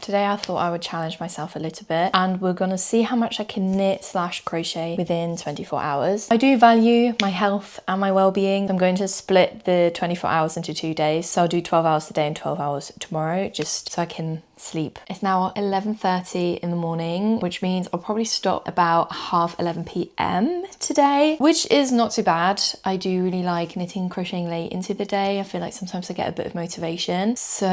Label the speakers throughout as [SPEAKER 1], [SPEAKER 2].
[SPEAKER 1] today I thought I would challenge myself a little bit, and we're gonna see how much I can knit / crochet within 24 hours. I do value my health and my well-being. I'm going to split the 24 hours into 2 days. So I'll do 12 hours today and 12 hours tomorrow, just so I can sleep. It's now 11:30 in the morning, which means I'll probably stop about 11:30 p.m. today, which is not too bad. I do really like knitting and crocheting late into the day. I feel like sometimes I get a bit of motivation. So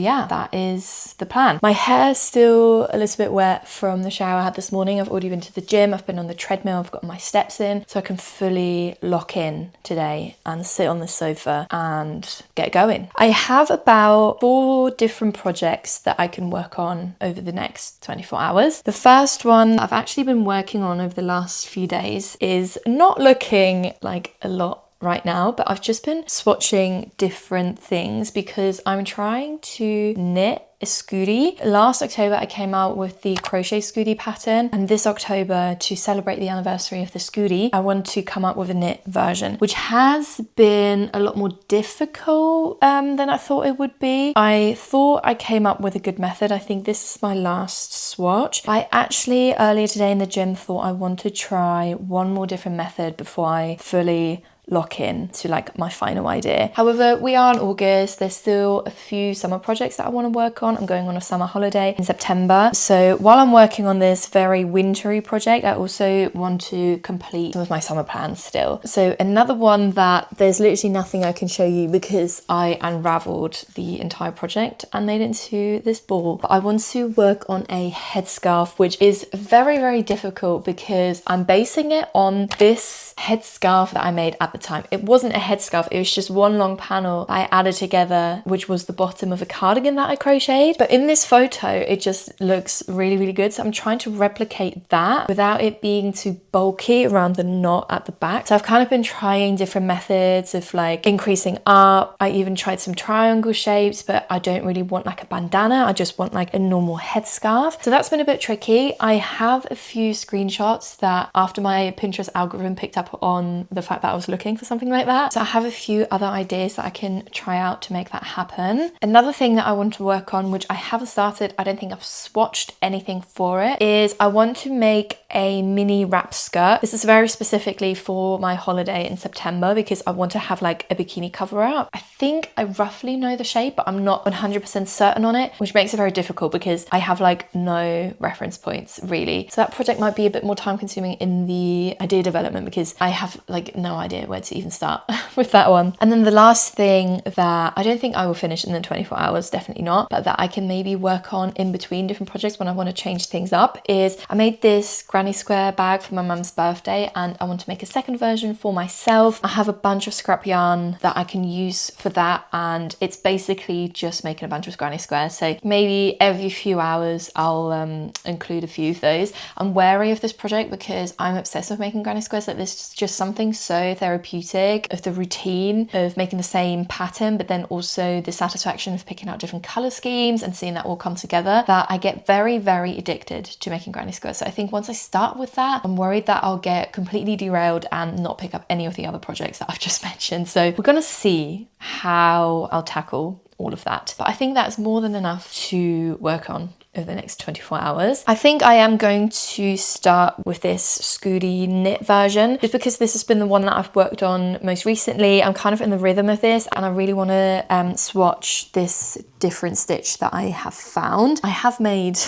[SPEAKER 1] yeah, that is the plan. My hair's still a little bit wet from the shower I had this morning. I've already been to the gym, I've been on the treadmill, I've got my steps in, so I can fully lock in today and sit on the sofa and get going. I have about 4 different projects that I can work on over the next 24 hours. The first one I've actually been working on over the last few days is not looking like a lot right now, but I've just been swatching different things because I'm trying to knit a scooty. Last October I came out with the crochet scooty pattern, and this October, to celebrate the anniversary of the scooty, I want to come up with a knit version, which has been a lot more difficult than I thought it would be. I thought I came up with a good method. I think this is my last swatch. I actually earlier today in the gym thought I want to try one more different method before I fully lock in to like my final idea. However, we are in August. There's still a few summer projects that I want to work on. I'm going on a summer holiday in September. So while I'm working on this very wintry project, I also want to complete some of my summer plans still. So another one that there's literally nothing I can show you because I unraveled the entire project and made it into this ball. But I want to work on a headscarf, which is very, very difficult because I'm basing it on this headscarf that I made at the time. It wasn't a headscarf, it was just one long panel I added together, which was the bottom of a cardigan that I crocheted. But in this photo, it just looks really, really good. So I'm trying to replicate that without it being too bulky around the knot at the back. So I've kind of been trying different methods of like increasing up. I even tried some triangle shapes, but I don't really want like a bandana. I just want like a normal headscarf. So that's been a bit tricky. I have a few screenshots that after my Pinterest algorithm picked up on the fact that I was looking for something like that. So I have a few other ideas that I can try out to make that happen. Another thing that I want to work on, which I haven't started, I don't think I've swatched anything for it, is I want to make a mini wrap skirt. This is very specifically for my holiday in September because I want to have like a bikini cover up. I think I roughly know the shape, but I'm not 100% certain on it, which makes it very difficult because I have like no reference points really. So that project might be a bit more time consuming in the idea development because I have like no idea where to even start with that one. And then the last thing that I don't think I will finish in the 24 hours, definitely not, but that I can maybe work on in between different projects when I want to change things up is I made this granny square bag for my mum's birthday and I want to make a second version for myself. I have a bunch of scrap yarn that I can use for that, and it's basically just making a bunch of granny squares. So maybe every few hours I'll include a few of those. I'm wary of this project because I'm obsessed with making granny squares. Like this is just something so therapeutic of the routine of making the same pattern, but then also the satisfaction of picking out different color schemes and seeing that all come together, that I get very, very addicted to making granny squares. So I think once I start with that, I'm worried that I'll get completely derailed and not pick up any of the other projects that I've just mentioned. So we're gonna see how I'll tackle all of that. But I think that's more than enough to work on over the next 24 hours. I think I am going to start with this Scooty knit version just because this has been the one that I've worked on most recently. I'm kind of in the rhythm of this and I really want to swatch this different stitch that I have found. I have made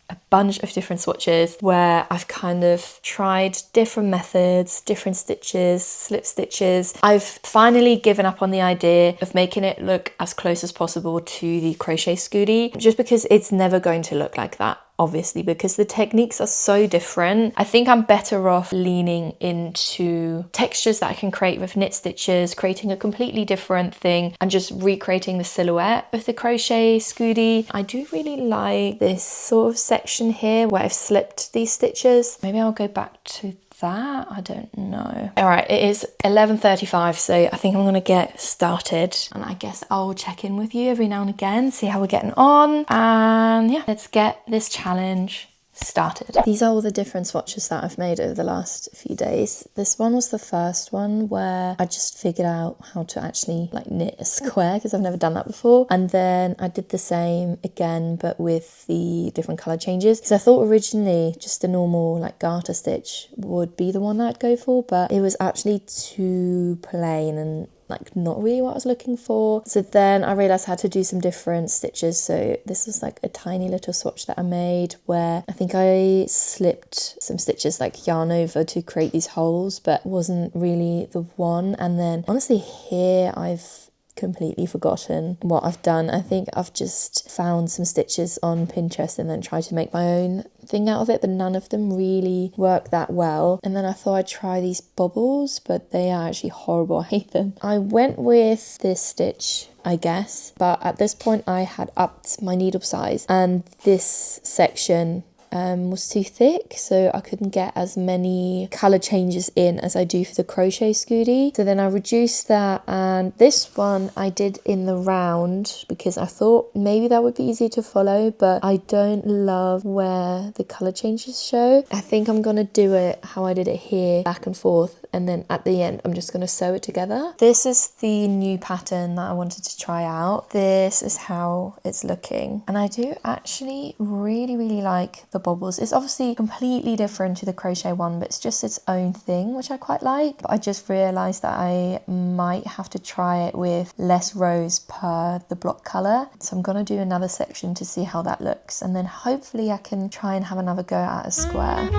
[SPEAKER 1] a bunch of different swatches where I've kind of tried different methods, different stitches, slip stitches. I've finally given up on the idea of making it look as close as possible to the crochet scooty, just because it's never going to look like that, obviously, because the techniques are so different. I think I'm better off leaning into textures that I can create with knit stitches, creating a completely different thing and just recreating the silhouette of the crochet scooty. I do really like this sort of section here where I've slipped these stitches. Maybe I'll go back to that, I don't know. All right, it is 11:35, so I think I'm gonna get started, and I guess I'll check in with you every now and again, see how we're getting on, and yeah, let's get this challenge started. These are all the different swatches that I've made over the last few days. This one was the first one where I just figured out how to actually like knit a square because I've never done that before. And then I did the same again, but with the different color changes. Because I thought originally just the normal like garter stitch would be the one that I'd go for, but it was actually too plain and like not really what I was looking for. So then I realized I had to do some different stitches. So this was like a tiny little swatch that I made where I think I slipped some stitches like yarn over to create these holes, but wasn't really the one. And then honestly here I've completely forgotten what I've done. I think I've just found some stitches on Pinterest and then tried to make my own thing out of it, but none of them really work that well. And then I thought I'd try these bobbles, but they are actually horrible. I hate them. I went with this stitch, I guess, but at this point I had upped my needle size and this section was too thick, so I couldn't get as many colour changes in as I do for the crochet scooty. So then I reduced that, and this one I did in the round because I thought maybe that would be easier to follow, but I don't love where the colour changes show. I think I'm gonna do it how I did it here, back and forth, and then at the end I'm just gonna sew it together. This is the new pattern that I wanted to try out. This is how it's looking, and I do actually really like the bobbles. It's obviously completely different to the crochet one, but it's just its own thing, which I quite like. But I just realized that I might have to try it with less rows per the block color. So I'm gonna do another section to see how that looks, and then hopefully I can try and have another go at a square.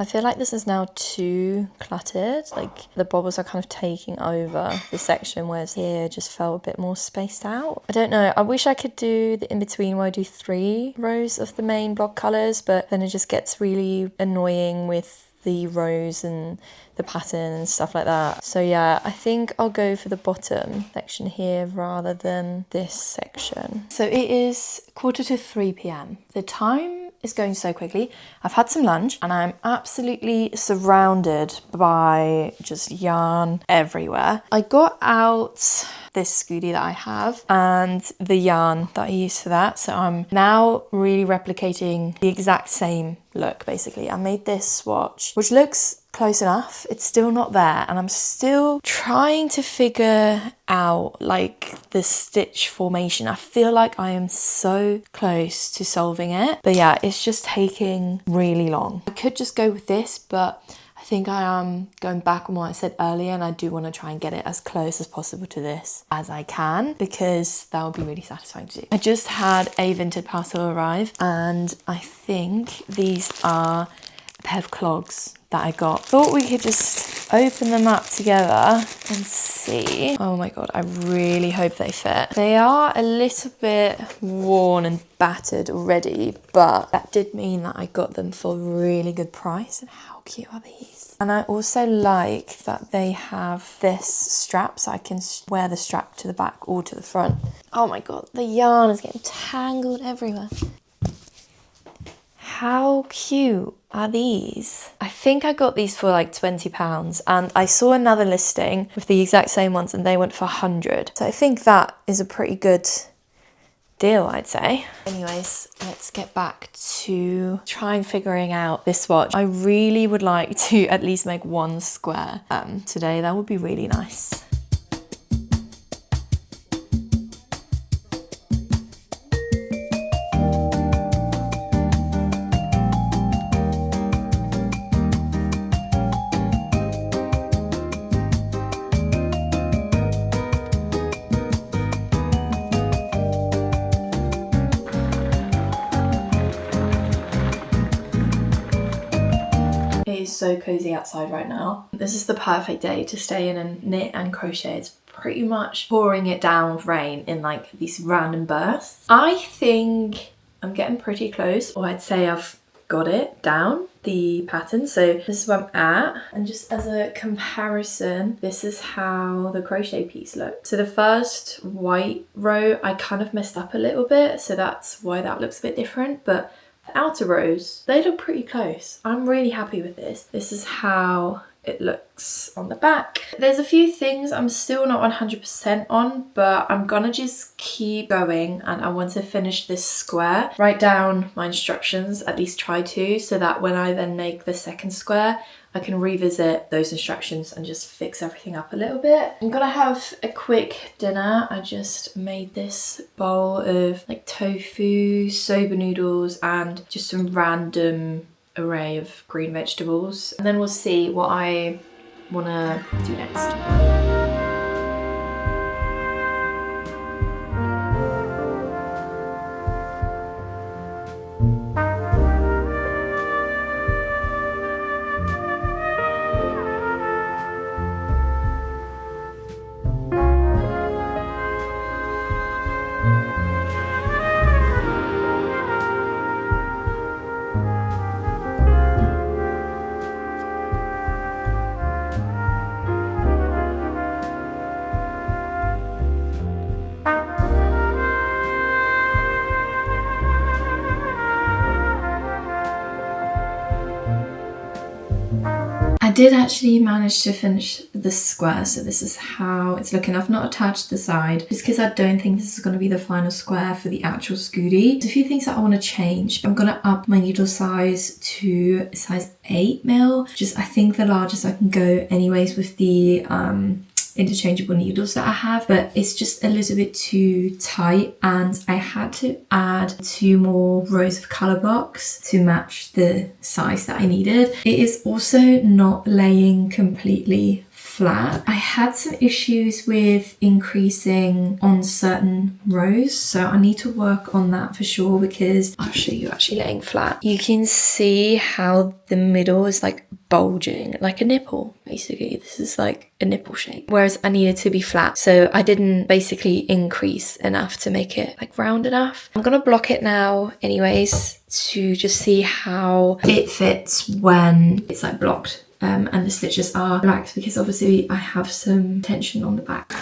[SPEAKER 1] I feel like this is now too cluttered, like the bobbles are kind of taking over the section, whereas here just felt a bit more spaced out. I don't know, I wish I could do the in-between where I do 3 rows of the main block colours, but then it just gets really annoying with the rows and the pattern and stuff like that. So yeah, I think I'll go for the bottom section here rather than this section. So it is 2:45 p.m. The time is going so quickly. I've had some lunch and I'm absolutely surrounded by just yarn everywhere. I got out this scooty that I have and the yarn that I use for that. So I'm now really replicating the exact same look basically. I made this swatch, which looks close enough. It's still not there and I'm still trying to figure out like the stitch formation. I feel like I am so close to solving it, but yeah, it's just taking really long. I could just go with this, but I think I am going back on what I said earlier, and I do want to try and get it as close as possible to this as I can, because that would be really satisfying to do. I just had a vintage parcel arrive and I think these are a pair of clogs that I got. Thought we could just open them up together and see. Oh my god, I really hope they fit. They are a little bit worn and battered already, but that did mean that I got them for a really good price. And how cute are these? And I also like that they have this strap, so I can wear the strap to the back or to the front. Oh my god, the yarn is getting tangled everywhere. How cute are these? I think I got these for like £20, and I saw another listing with the exact same ones and they went for 100. So I think that is a pretty good deal, I'd say. Anyways, let's get back to trying figuring out this swatch. I really would like to at least make one square today. That would be really nice. So cozy outside right now. This is the perfect day to stay in and knit and crochet. It's pretty much pouring it down with rain in like these random bursts. I think I'm getting pretty close, or I'd say I've got it down, the pattern. So this is where I'm at, and just as a comparison, this is how the crochet piece looked. So the first white row I kind of messed up a little bit, so that's why that looks a bit different, but the outer rows, they look pretty close. I'm really happy with this. This is how it looks on the back. There's a few things I'm still not 100% on, but I'm gonna just keep going, and I want to finish this square. Write down my instructions, at least try to, so that when I then make the second square, I can revisit those instructions and just fix everything up a little bit. I'm gonna have a quick dinner. I just made this bowl of like tofu, soba noodles, and just some random array of green vegetables. And then we'll see what I wanna do next. I did actually manage to finish the square, so this is how it's looking. I've not attached the side just because I don't think this is going to be the final square for the actual scooty. There's a few things that I want to change. I'm going to up my needle size to size 8mm. Just I think the largest I can go anyways with the interchangeable needles that I have, but it's just a little bit too tight, and I had to add 2 more rows of colour blocks to match the size that I needed. It is also not laying completely flat. I had some issues with increasing on certain rows, so I need to work on that for sure, because I'll show you actually laying flat. You can see how the middle is like bulging like a nipple. Basically this is like a nipple shape, whereas I needed to be flat, so I didn't basically increase enough to make it like round enough. I'm gonna block it now anyways to just see how it fits when it's like blocked and the stitches are black, because obviously I have some tension on the back.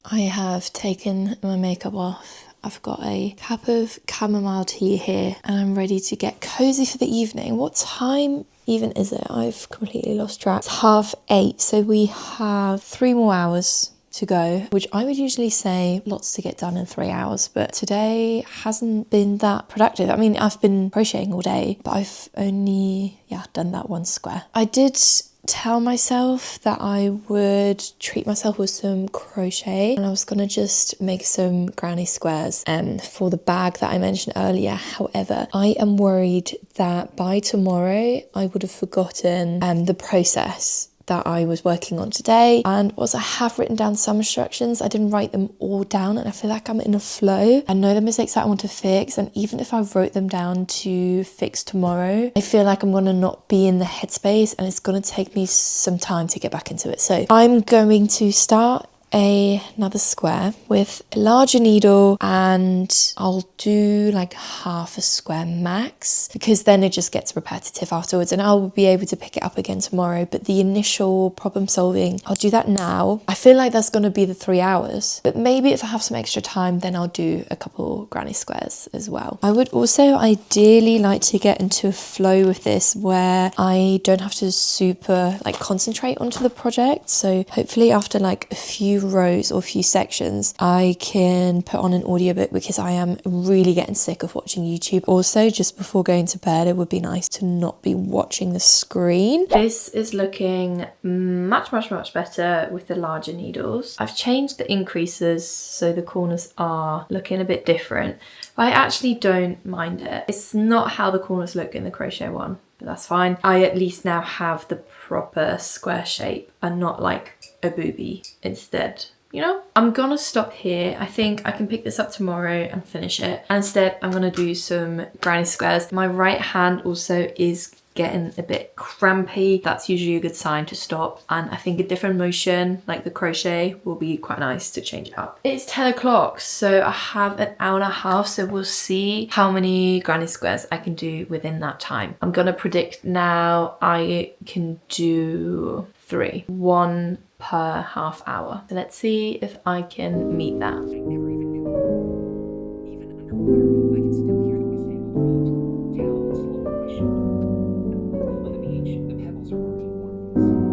[SPEAKER 1] I have taken my makeup off. I've got a cup of chamomile tea here, and I'm ready to get cozy for the evening. What time even is it? I've completely lost track. It's 8:30, so we have 3 more hours to go, which I would usually say lots to get done in 3 hours, but today hasn't been that productive. I mean, I've been crocheting all day, but I've only, done that one square. I did tell myself that I would treat myself with some crochet, and I was gonna just make some granny squares for the bag that I mentioned earlier. However, I am worried that by tomorrow I would have forgotten the process that I was working on today. And whilst I have written down some instructions, I didn't write them all down, and I feel like I'm in a flow. I know the mistakes that I want to fix, and even if I wrote them down to fix tomorrow, I feel like I'm gonna not be in the headspace, and it's gonna take me some time to get back into it. So I'm going to start another square with a larger needle, and I'll do like half a square max, because then it just gets repetitive afterwards, and I'll be able to pick it up again tomorrow. But the initial problem solving, I'll do that now. I feel like that's going to be the 3 hours, but maybe if I have some extra time, then I'll do a couple granny squares as well. I would also ideally like to get into a flow with this where I don't have to super like concentrate onto the project. So hopefully after like a few rows or a few sections, I can put on an audiobook, because I am really getting sick of watching YouTube. Also, just before going to bed, it would be nice to not be watching the screen. This is looking much better with the larger needles. I've changed the increases so the corners are looking a bit different, but I actually don't mind it. It's not how the corners look in the crochet one, but that's fine. I at least now have the proper square shape and not like a booby instead, you know? I'm gonna stop here. I think I can pick this up tomorrow and finish it. And instead, I'm gonna do some granny squares. My right hand also is getting a bit crampy, that's usually a good sign to stop. And I think a different motion like the crochet will be quite nice to change it up. It's 10 o'clock, so I have an hour and a half, so we'll see how many granny squares I can do within that time. I'm gonna predict now I can do 3, 1 per half hour. So let's see if I can meet that. I never even knew even underwater I can still hear my sandal feet, towels all over my shoulder. On the beach, the pebbles are already warm from the sun.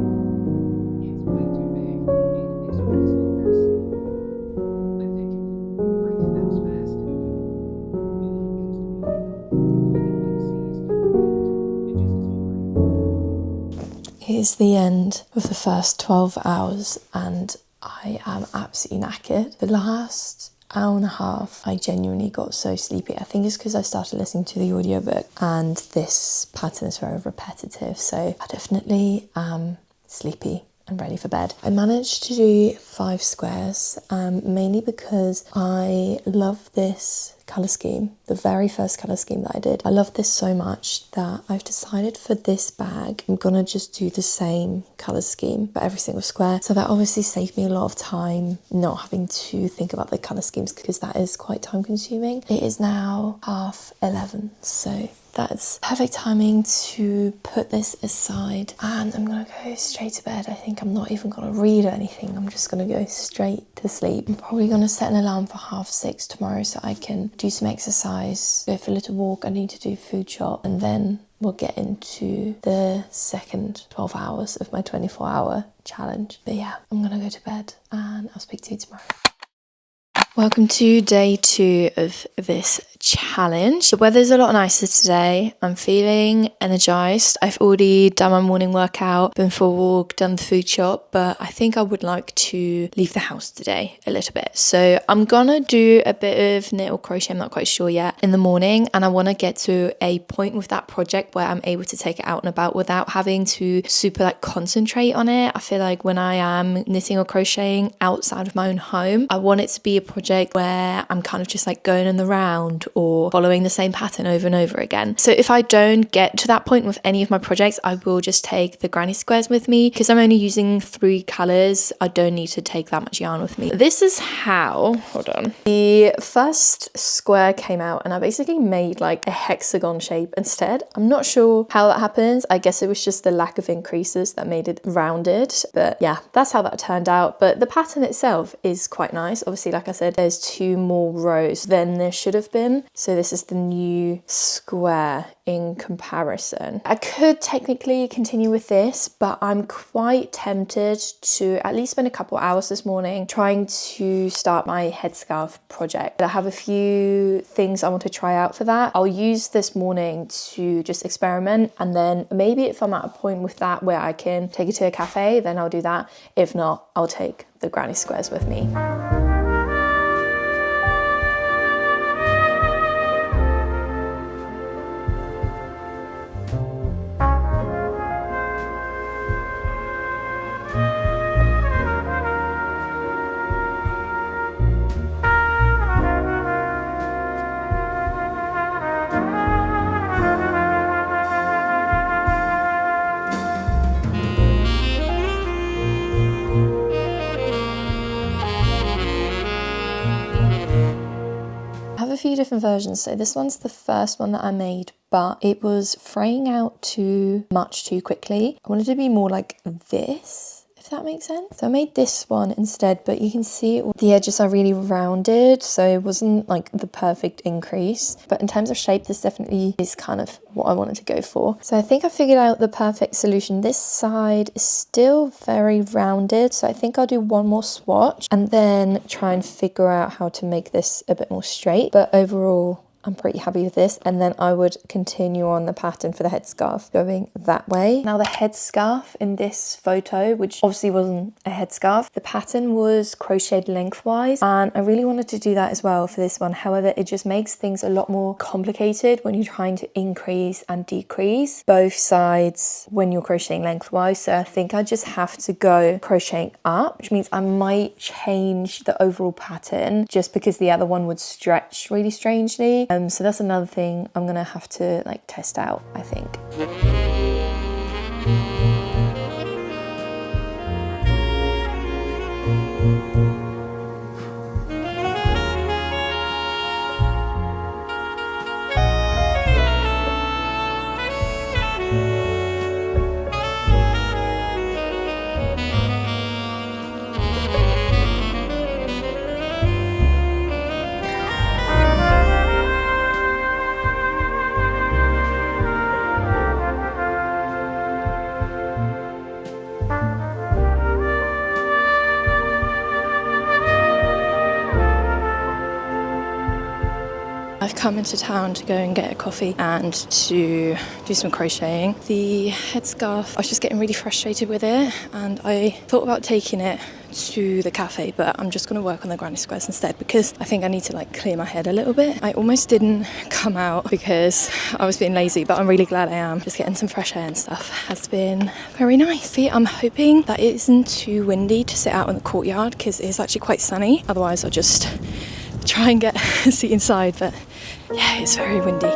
[SPEAKER 1] It's way too big, and it makes our mess look very slim. I think Frank, that was fast. A lot comes to mind. Living by the sea is tough to get. It just is hard. It is the end of the first 12 hours and I am absolutely knackered. The last hour and a half, I genuinely got so sleepy. I think it's because I started listening to the audiobook and this pattern is very repetitive. So I definitely am sleepy and ready for bed. I managed to do 5 squares, mainly because I love this colour scheme, the very first colour scheme that I did. I love this so much that I've decided for this bag, I'm gonna just do the same colour scheme for every single square. So that obviously saved me a lot of time not having to think about the colour schemes because that is quite time consuming. It is now 11:30, so that's perfect timing to put this aside and I'm gonna go straight to bed. I think I'm not even gonna read or anything. I'm just gonna go straight to sleep. I'm probably gonna set an alarm for 6:30 tomorrow so I can do some exercise, go for a little walk. I need to do food shop and then we'll get into the second 12 hours of my 24-hour challenge. But yeah, I'm gonna go to bed and I'll speak to you tomorrow. Welcome to day 2 of this challenge. The weather's a lot nicer today. I'm feeling energized. I've already done my morning workout, been for a walk, done the food shop, but I think I would like to leave the house today a little bit. So I'm gonna do a bit of knit or crochet, I'm not quite sure yet, in the morning, and I wanna get to a point with that project where I'm able to take it out and about without having to super concentrate on it. I feel like when I am knitting or crocheting outside of my own home, I want it to be a project where I'm kind of just going in the round or following the same pattern over and over again. So if I don't get to that point with any of my projects, I will just take the granny squares with me. Because I'm only using 3 colours, I don't need to take that much yarn with me. This is how, hold on. The first square came out and I basically made a hexagon shape instead. I'm not sure how that happens. I guess it was just the lack of increases that made it rounded. But yeah, that's how that turned out. But the pattern itself is quite nice. Obviously, like I said, there's 2 more rows than there should have been. So this is the new square in comparison. I could technically continue with this, but I'm quite tempted to at least spend a couple hours this morning trying to start my headscarf project. I have a few things I want to try out for that. I'll use this morning to just experiment, and then maybe if I'm at a point with that where I can take it to a cafe, then I'll do that. If not, I'll take the granny squares with me. Few different versions. So this one's the first one that I made, but it was fraying out too much too quickly. I wanted to be more like this, if that makes sense. So I made this one instead, but you can see the edges are really rounded, so it wasn't the perfect increase. But in terms of shape, this definitely is kind of what I wanted to go for. So I think I figured out the perfect solution. This side is still very rounded, so I think I'll do one more swatch and then try and figure out how to make this a bit more straight. But overall, I'm pretty happy with this, and then I would continue on the pattern for the headscarf going that way. Now the headscarf in this photo, which obviously wasn't a headscarf, the pattern was crocheted lengthwise, and I really wanted to do that as well for this one. However, it just makes things a lot more complicated when you're trying to increase and decrease both sides when you're crocheting lengthwise. So I think I just have to go crocheting up, which means I might change the overall pattern just because the other one would stretch really strangely. So that's another thing I'm gonna have to like test out, I think. I've come into town to go and get a coffee and to do some crocheting. The headscarf, I was just getting really frustrated with it, and I thought about taking it to the cafe, but I'm just going to work on the granny squares instead because I think I need to like clear my head a little bit. I almost didn't come out because I was being lazy, but I'm really glad I am. Just getting some fresh air and stuff has been very nice. I'm hoping that it isn't too windy to sit out in the courtyard because it's actually quite sunny. Otherwise I'll just try and get a seat inside, but yeah, it's very windy.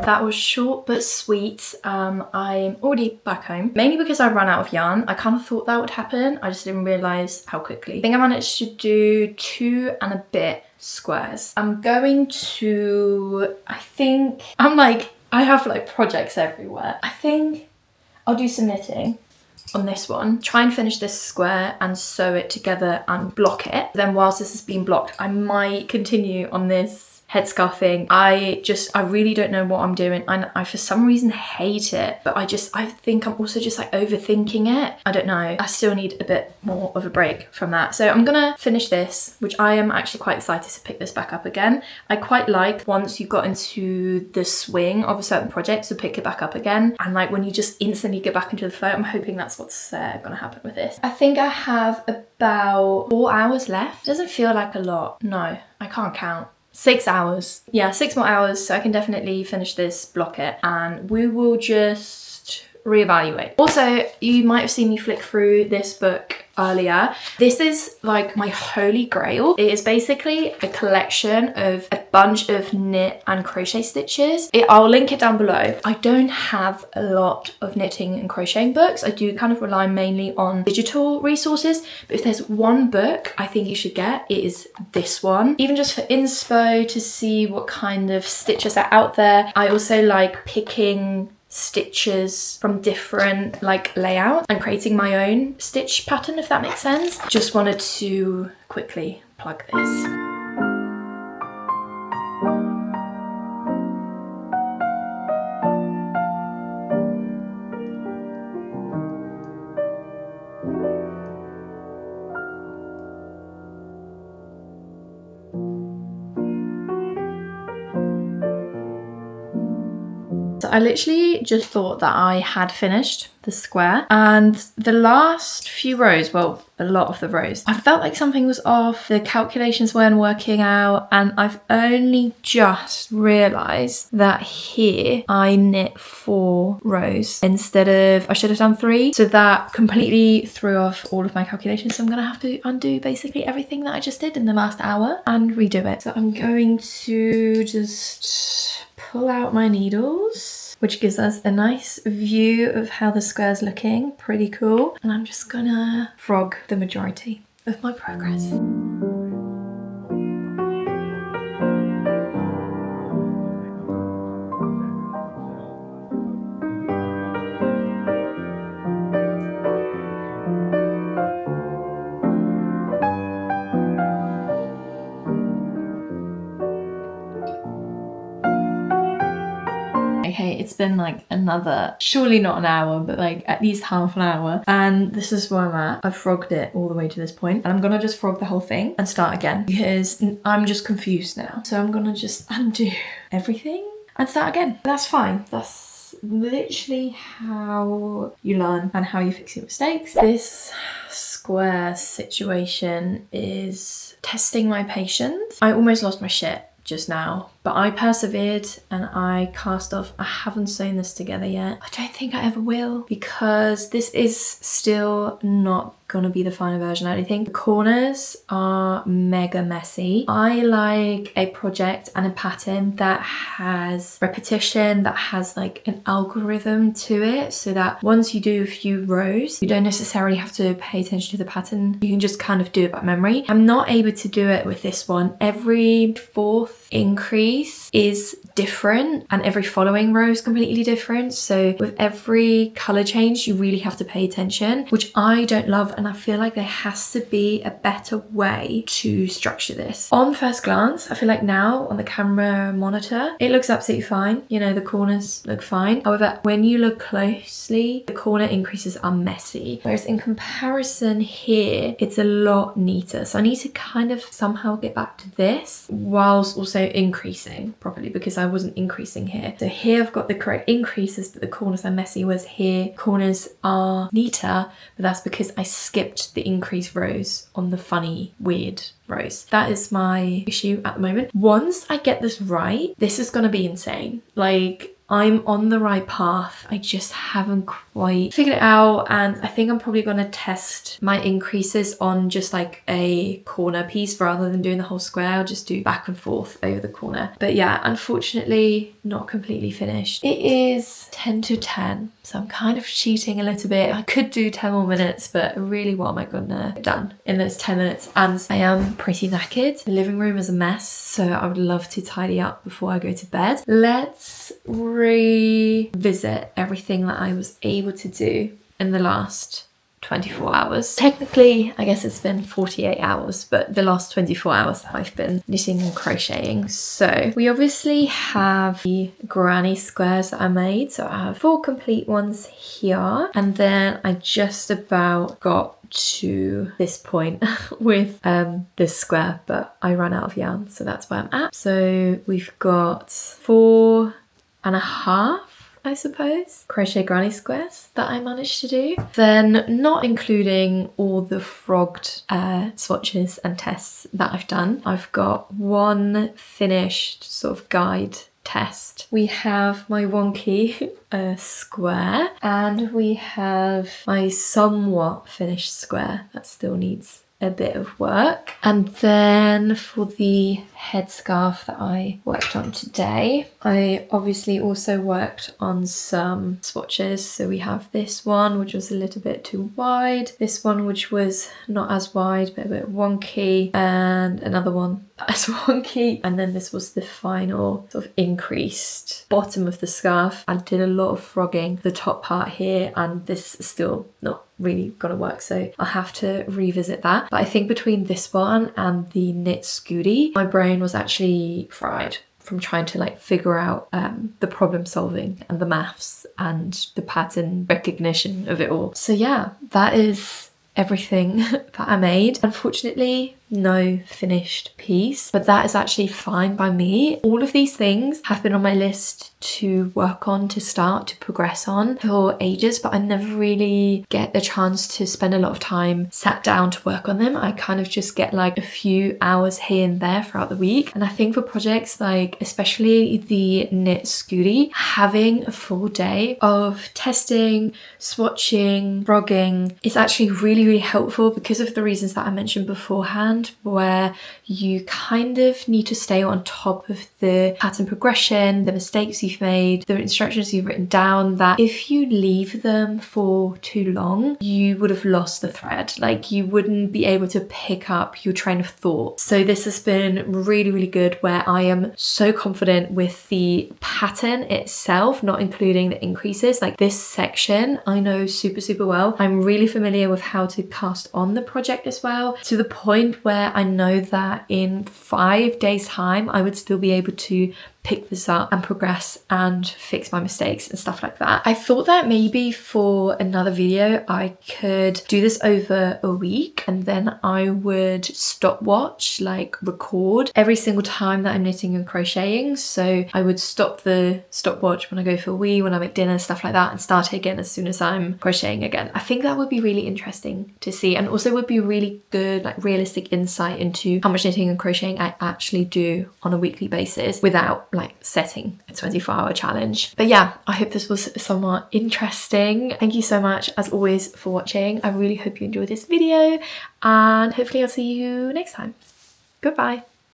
[SPEAKER 1] That was short but sweet. I'm already back home, mainly because I ran out of yarn. I kind of thought that would happen. I just didn't realise how quickly. I think I managed to do 2 and a bit squares. I'm going to, I have like projects everywhere. I think I'll do some knitting on this one, try and finish this square and sew it together and block it. Then whilst this has been blocked, I might continue on this headscarf thing. I really don't know what I'm doing. I for some reason hate it, but I think I'm also just like overthinking it. I don't know. I still need a bit more of a break from that. So I'm gonna finish this, which I am actually quite excited to pick this back up again. I quite like once you got into the swing of a certain project to pick it back up again. And like when you just instantly get back into the flow, I'm hoping that's what's gonna happen with this. I think I have about 4 hours left. Doesn't feel like a lot. No, I can't count. 6 hours. Yeah, 6 more hours, so I can definitely finish this, block it, and we will just reevaluate. Also, you might have seen me flick through this book earlier. This is like my holy grail. It is basically a collection of a bunch of knit and crochet stitches. I'll link it down below. I don't have a lot of knitting and crocheting books. I do kind of rely mainly on digital resources, but if there's one book I think you should get, it is this one. Even just for inspo, to see what kind of stitches are out there. I also like picking stitches from different like layouts and creating my own stitch pattern, if that makes sense. Just wanted to quickly plug this. So I literally just thought that I had finished the square, and the last few rows, well, a lot of the rows, I felt like something was off. The calculations weren't working out, and I've only just realized that here I knit 4 rows instead of, I should have done 3. So that completely threw off all of my calculations. So I'm gonna have to undo basically everything that I just did in the last hour and redo it. So I'm going to just pull out my needles, which gives us a nice view of how the square's looking. Pretty cool. And I'm just gonna frog the majority of my progress. Okay, it's been like another, surely not an hour, but like at least half an hour. And this is where I'm at. I've frogged it all the way to this point, and I'm gonna just frog the whole thing and start again because I'm just confused now. So I'm gonna just undo everything and start again. That's fine. That's literally how you learn and how you fix your mistakes. This square situation is testing my patience. I almost lost my shit just now, but I persevered and I cast off. I haven't sewn this together yet. I don't think I ever will because this is still not gonna be the final version. I don't think the corners are mega messy. I like a project and a pattern that has repetition, that has like an algorithm to it, so that once you do a few rows, you don't necessarily have to pay attention to the pattern. You can just kind of do it by memory. I'm not able to do it with this one. Every fourth increase is different and every following row is completely different. So with every color change, you really have to pay attention, which I don't love. And I feel like there has to be a better way to structure this. On first glance, I feel like now on the camera monitor, it looks absolutely fine. You know, the corners look fine. However, when you look closely, the corner increases are messy. Whereas in comparison here, it's a lot neater. So I need to kind of somehow get back to this whilst also increasing properly, because I wasn't increasing here. So here I've got the correct increases, but the corners are messy, whereas here corners are neater, but that's because I skipped the increased rows on the funny, weird rows. That is my issue at the moment. Once I get this right, this is gonna be insane. Like, I'm on the right path. I just haven't quite figured it out, and I think I'm probably gonna test my increases on just like a corner piece rather than doing the whole square. I'll just do back and forth over the corner. But yeah, unfortunately not completely finished. It is 10 to 10, so I'm kind of cheating a little bit. I could do 10 more minutes, but really what am I gonna get done in those 10 minutes? And I am pretty knackered. The living room is a mess, so I would love to tidy up before I go to bed. Let's revisit everything that I was able to do in the last 24 hours. Technically, I guess it's been 48 hours, but the last 24 hours that I've been knitting and crocheting. So we obviously have the granny squares that I made. So I have 4 complete ones here. And then I just about got to this point with this square, but I ran out of yarn. So that's where I'm at. So we've got 4.5, I suppose, crochet granny squares that I managed to do. Then not including all the frogged swatches and tests that I've done. I've got 1 finished sort of guide test. We have my wonky square, and we have my somewhat finished square that still needs a bit of work. And then for the headscarf that I worked on today, I obviously also worked on some swatches. So we have this one, which was a little bit too wide, this one which was not as wide but a bit wonky, and another one as wonky, and then this was the final sort of increased bottom of the scarf. I did a lot of frogging the top part here, and this is still not really gonna work, so I'll have to revisit that. But I think between this one and the knit scooty, my brain was actually fried from trying to like figure out the problem solving and the maths and the pattern recognition of it all. So yeah, that is everything that I made. Unfortunately, no finished piece, but that is actually fine by me. All of these things have been on my list to work on, to start, to progress on for ages, but I never really get the chance to spend a lot of time sat down to work on them. I kind of just get like a few hours here and there throughout the week. And I think for projects like especially the knit scooty, having a full day of testing, swatching, frogging is actually really, really helpful because of the reasons that I mentioned beforehand, where you kind of need to stay on top of the pattern progression, the mistakes you've made, the instructions you've written down, that if you leave them for too long, you would have lost the thread. Like you wouldn't be able to pick up your train of thought. So this has been really, really good, where I am so confident with the pattern itself, not including the increases. Like this section, I know super, super well. I'm really familiar with how to cast on the project as well, to the point where I know that in 5 days time, I would still be able to pick this up and progress and fix my mistakes and stuff like that. I thought that maybe for another video I could do this over a week, and then I would stopwatch, like record every single time that I'm knitting and crocheting. So I would stop the stopwatch when I go for a wee, when I make dinner, stuff like that, and start it again as soon as I'm crocheting again. I think that would be really interesting to see, and also would be really good, like realistic insight into how much knitting and crocheting I actually do on a weekly basis without like setting a 24-hour challenge. But yeah, I hope this was somewhat interesting. Thank you so much as always for watching. I really hope you enjoyed this video, and hopefully I'll see you next time. Goodbye.